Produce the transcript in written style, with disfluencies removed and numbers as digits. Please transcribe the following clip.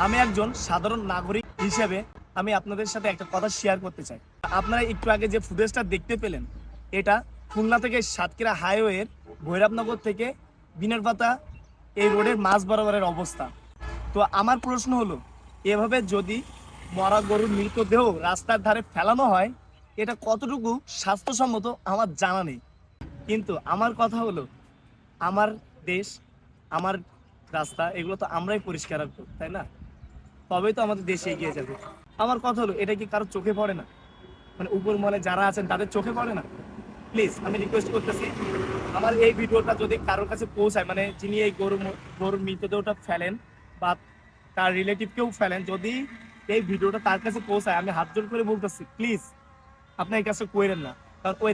আমি একজন সাধারণ নাগরিক হিসেবে আমি আপনাদের সাথে একটা কথা শেয়ার করতে চাই। আপনারা একটু আগে যে ফুটেজটা দেখতে পেলেন, এটা খুলনা থেকে সাতক্ষীরা হাইওয়ের ভৈরবনগর থেকে বিনারপাতা এই রোডের মাঝ বরাবরের অবস্থা। তো আমার প্রশ্ন হলো, এভাবে যদি মরা গরুর মৃতদেহ রাস্তার ধারে ফেলানো হয়, এটা কতটুকু স্বাস্থ্যসম্মত আমার জানা নেই। কিন্তু আমার কথা হলো, আমার দেশ, আমার রাস্তা, এগুলো তো আমরাই পরিষ্কার রাখবো, তাই না? তবেই তো আমাদের দেশ এগিয়ে যাবে। আমার কথা হলো, এটা কি কারো চোখে পড়ে না? মানে উপর মহলে যারা আছেন তাদের চোখে পড়ে না? প্লিজ আমি রিকোয়েস্ট করতেছি, আমার এই ভিডিওটা যদি কারোর কাছে পৌঁছায়, মানে যিনি এই গরুর মৃতদেহটা ফেলেন বা তার রিলেটিভকেও ফেলেন, যদি এই ভিডিওটা তার কাছে পৌঁছায়, আমি হাত জোর করে বলতেছি প্লিজ আপনি এই কাজটা করেন না। কারণ ওই